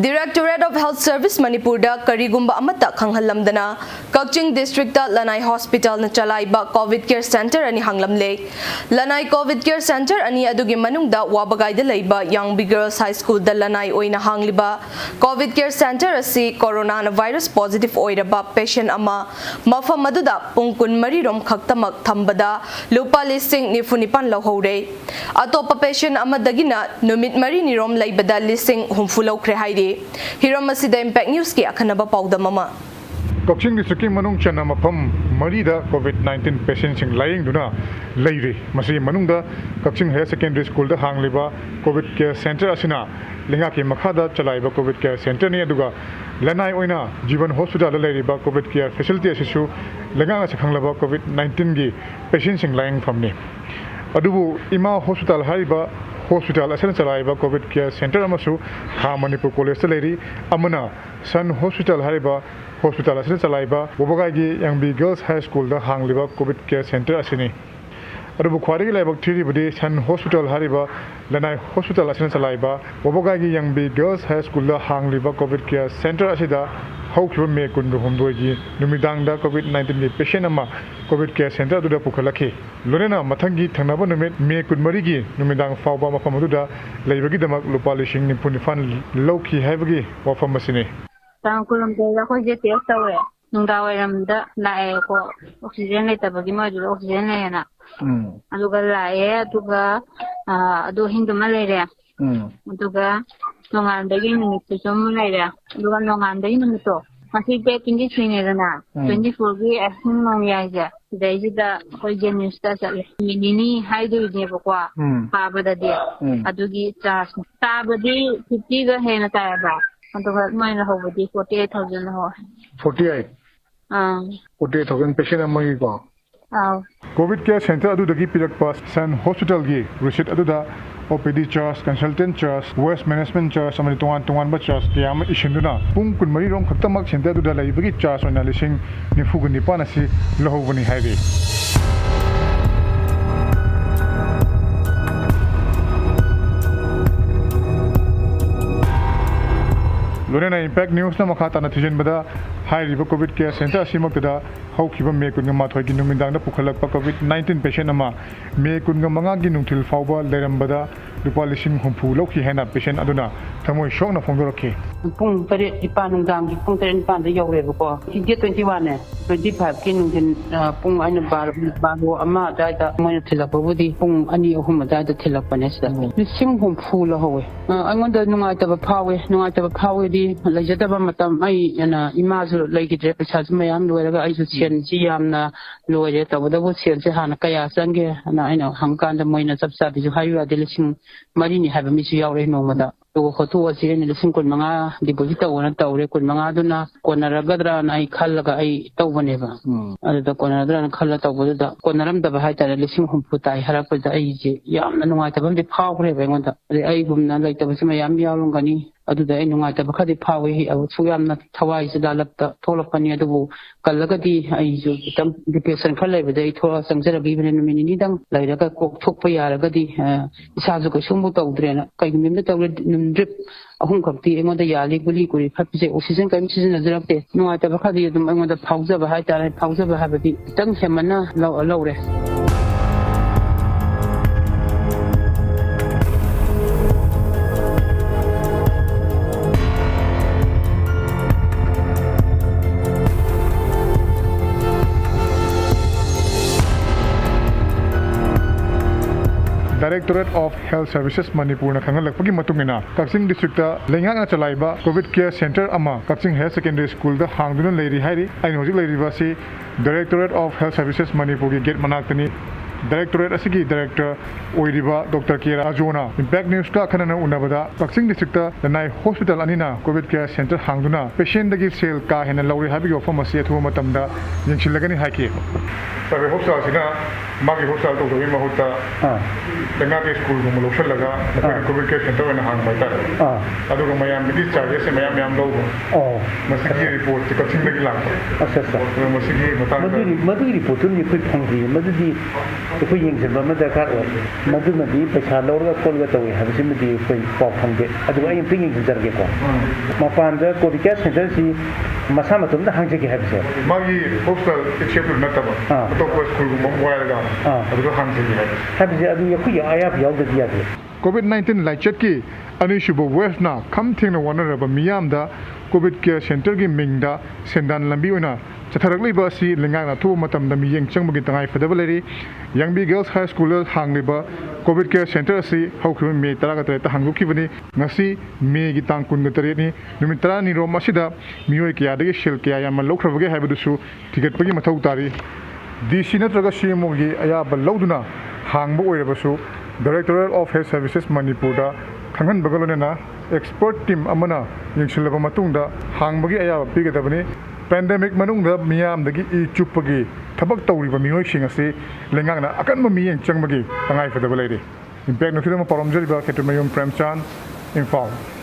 Directorate of Health Service Manipur da karigumba amata khanghalamdana KAKCHING District da Lanai Hospital na chalaiba COVID Care Center ani hanglamle. Lanai COVID Care Center ani adugi manungda wabagai da leiba Young Big Girls High School da Lanai oina hangliba COVID Care Center asi coronavirus positive oiraba patient ama mafam aduda pungkun marirom khaktamak thambada lupa listing nifunipan lohore. Atopa patient ama dagina numit mari nirom leibada listing humfulo kre haide. Hiram masida Impact News ki akhanaba pauda mama. KAKCHING district manung chana mafam marida COVID-19 patients sing lying duna leire masi manungda KAKCHING Higher Secondary School da hangliba COVID Care Center asina lenga ki makhada chalaiba COVID Care Center ni aduga Lanai oina Jivan Hospital da leiriba COVID Care Facility asisu lenga nga sakhanglaba COVID-19 gi patients sing lying from ni adubu ima hospital hariba Hospital asana chalaiba COVID Care Center amasu ha Manipur College da leiri amana Sun Hospital hariba Hospital asana chalaiba Wobagai gi Young Big Girls High School da hangliba COVID Care Center asini adubu khwari gi laibak thiri budi Sun Hospital hariba Lanai Hospital asana chalaiba Wobagai gi Young Big Girls High School da hangliba COVID Care Center asida haukiba me kundu humdoi gi numidang da COVID-19 gi patient ama COVID Care Center aduda pukhalakhi lonena mathangi thangnaba numit me kunmari gi numidang fawba mafam aduda leibagi damak lupa lishing ni punifan lawki haibagi wafam masini Tangkulam dela ko je test tawe nungda wairam da lae ko oxygen le tabagi ma juro oxygen le na aduga lae aduga adu hindu malaria aduga nongandagi minute som malaria aduga nongandagi minute masih pe 23 ne na 24 gi asin nong ya ja dai da ko genus ta sa minini haidu ne ba kwa pa ba da dia adugi charge ta ba di 50 ga he na ta ba Antoh main lah hobi di 48,000 lah. 48. 48,000 patient amagi ko. COVID Care Center adu dagi pirak pas Sun Hospital gi receipt adu da OPD charge, consultant charge, waste management charge, samani tungan ba charge kaya ma isinduna pung kun mari rom khaktamak center adu da lai bagi charge ona lising ni fugun ni panasi lohobani haide. Lonena Impact News na makata na tijen bada high river COVID Care Center asimak da haukiba me kun ma thoi gi numindang da pukhalak pa COVID-19 patient ama me kun ga manga gi nungthil fawba leram bada lupa lising humpu lokhi hena patient aduna thamoi shok na phongdorake pung pare ipa nungdang gi pung tren pan da yore ko ki 21 ne 25 ki nungin pung aina bar ama da mo thilak budi pung ani ahum da thilak panesa lising humpu lo howe angonda nungai ta ba phawe di lajataba matam ai yana imazu laigidre pesa mayam loiraga ai su chen ji yamna loire tabada bu chen se hana kaya sange na aina hangkan da moina sapsa bi hayu adelising marini haba mi su yaure nomada to khotu asi ni lising kun manga deposit wona tawre kun manga duna konaragadra na ai khallaga ai tawbane ba ada konaradra na khalla tawbada da konaram da ba hai ta lising humpu tai harapa da ai je yamna nungai tabam de phawre be ngonda ai gumna laitaba se mayam yawlongani aduda ai nungai ta bakhadi phawe hi abu suyamna thawai sida lapta tholapani adubu kallagadi ai ju tam depression khalai bedai thola sangjarabi bene minini dang lairaga kok thokpa yaragadi isa ju ko sumbu tawdrena kai mimda tawle drip ahum khapti engoda yali guli kuri phapse oxygen kai oxygen nazarapte nungai ta bakhadi adum engoda phawja ba hai ta phawja ba habadi tang semana lawre Directorate of Health Services Manipur na khangalakpagi matungina KAKCHING district ta lenga nga chalaiba COVID Care Center ama KAKCHING Higher Secondary School da hangduna leiri hairi ai hojik leiri ba si Directorate of Health Services Manipur gi gate manaktani Directorate asigi director oiriba Dr. K. Rajona Impact News ka khanana unabada KAKCHING district ta Lanai Hospital anina COVID Care Center hangduna patient dagi sel ka hena lauri habi ofam asi athu matamda yengsilagani haiki sabe hospital sina magi hospital to dogi mahuta lenga ke school ko local laga COVID Care Center na hang baita adu ko mayam bidi charges se mayam lo masigi report ko KAKCHING dagi lang अच्छा अच्छा masigi Madhuri report नि कोई fungi Madhuri ꯑꯩꯈꯣꯏ ꯌꯦꯡꯁꯤꯟꯕ ꯑꯃ ꯗꯔꯀꯥꯔ ꯑꯣꯏ ꯃꯗꯨꯃꯗꯤ ꯄꯩꯁꯥ ꯂꯧꯔꯒ ꯈꯣꯠꯂꯒ ꯇꯧꯏ ꯍꯥꯏꯕꯁꯤꯃꯗꯤ ꯑꯩꯈꯣꯏ ꯄꯥꯎ ꯐꯪꯗꯦ ꯑꯗꯨꯒ ꯑꯩ ꯑꯝꯇ ꯌꯦꯡꯁꯤꯟꯖꯔꯒꯦꯀꯣ ꯃꯄꯥꯟꯗ ꯀꯣꯚꯤꯗ ꯀꯦꯌꯔ ꯁꯦꯟꯇꯔꯁꯤ ꯃꯁꯥ ꯃꯇꯣꯝꯇ ꯍꯥꯡꯖꯒꯦ ꯍꯥꯏꯕꯁꯦ ꯃꯥꯒꯤ ꯍꯣꯁꯄꯤꯇꯥꯜ ꯑꯦꯛꯁꯦꯞꯇꯤꯞ ꯅꯠꯇꯕ ꯑꯇꯣꯞꯄ ꯁ꯭ꯀꯨꯜꯒꯨꯝꯕ ꯑꯃ ꯋꯥꯏꯔꯒ ꯑꯗꯨꯒ ꯍꯥꯡꯖꯒꯦ ꯍꯥꯏꯕꯁꯦ ꯑꯗꯨ ꯑꯩꯈꯣꯏꯒꯤ ꯑꯌꯥꯕ ꯌꯥꯎꯗ꯭ꯔꯗꯤ ꯌꯥꯗꯦ COVID-19 ꯂꯥꯏꯆꯠꯀꯤ ꯑꯅꯤꯁꯨꯕ ꯋꯦꯚꯅ ꯈꯝ ꯊꯦꯡꯅ ꯋꯥꯅꯔꯕ ꯃꯤꯌꯥꯝꯗ ꯀꯣꯚꯤꯗ ꯀꯦꯌꯔ ꯁꯦꯟꯇꯔꯒꯤ ꯃꯤꯡꯗ ꯁꯦꯟꯗꯥꯟ ꯂꯝꯕꯤ ꯑꯣꯏꯅ ꯆꯠꯊꯔꯛꯂꯤꯕ ꯑꯁꯤ ꯂꯩꯉꯥꯛꯅ ꯑꯊꯨꯕ ꯃꯇꯝꯗ ꯃꯤꯠꯌꯦꯡ ꯆꯪꯕꯒꯤ ꯇꯉꯥꯏꯐꯗꯕ ꯂꯩꯔꯤ ꯌꯥꯡꯕꯤ ꯒꯔꯜꯁ ꯍꯥꯏ ꯁ꯭ꯀꯨꯜꯗ ꯍꯥꯡꯂꯤꯕ ꯀꯣꯚꯤꯗ ꯀꯦꯌꯔ ꯁꯦꯟꯇꯔ ꯑꯁꯤ ꯍꯧꯈꯤꯕ ꯃꯦ 18ꯗ ꯍꯥꯡꯗꯣꯛꯈꯤꯕꯅꯤ ꯉꯁꯤ ꯃꯦꯒꯤ ꯇꯥꯡ 18ꯅꯤ ꯅꯨꯃꯤꯠ 10ꯅꯤꯔꯣꯝ ꯑꯁꯤꯗ ꯃꯤꯑꯣꯏ ꯀꯌꯥꯗꯒꯤ ꯁꯦꯜ ꯀꯌꯥ ꯌꯥꯝꯅ ꯂꯧꯈ꯭ꯔꯕꯒꯦ ꯍꯥꯏꯕꯗꯨꯁꯨ ꯊꯤꯒꯠꯄꯒꯤ ꯃꯊꯧ ꯇꯥꯔꯤ DC ꯅꯠꯇ꯭ꯔꯒ CMOꯒꯤ ꯑꯌꯥꯕ ꯂꯧꯗꯨꯅ ꯍꯥꯡꯕ ꯑꯣꯏꯔꯕꯁꯨ ꯗꯥꯏꯔꯦꯛꯇꯣꯔꯦꯠ ꯑꯣꯐ ꯍꯦꯜꯊ ꯁꯔꯚꯤꯁꯦꯁ ꯃꯅꯤꯄꯨꯔꯗ ꯈꯪꯍꯟꯕꯒ ꯂꯣꯏꯅꯅ ꯑꯦꯛꯁꯄꯔꯠ ꯇꯤꯝ ꯑꯃꯅ ꯌꯦꯡꯁꯤꯜꯂꯕ ꯃꯇꯨꯡꯗ ꯍꯥꯡꯕꯒꯤ ꯑꯌꯥꯕ ꯄꯤꯒꯗꯕꯅꯤ ꯄꯦꯟꯗꯦꯃꯤꯛ ꯃꯅꯨꯡꯗ ꯃꯤꯌꯥꯝꯗꯒꯤ ꯆꯨꯞꯄꯒꯤ ꯊꯕꯛ ꯇꯧꯔꯤꯕ ꯃꯤꯑꯣꯏꯁꯤꯡ ꯑꯁꯤ ꯂꯩꯉꯥꯛꯅ ꯑꯀꯟꯕ ꯃꯤꯠꯌꯦꯡ ꯆꯪꯕꯒꯤ ꯇꯉꯥꯏꯐꯗꯕ ꯂꯩꯔꯤ ꯏꯝꯄꯦꯛ ꯅ꯭ꯌꯨꯁꯀꯤꯗꯃꯛ ꯄꯥꯎꯗꯝꯖꯔꯤꯕ ꯈꯦꯇ꯭ꯔꯤꯃꯌꯨꯝ ꯄ꯭ꯔꯦꯝꯆꯥꯟ ꯏꯝꯐꯥꯜ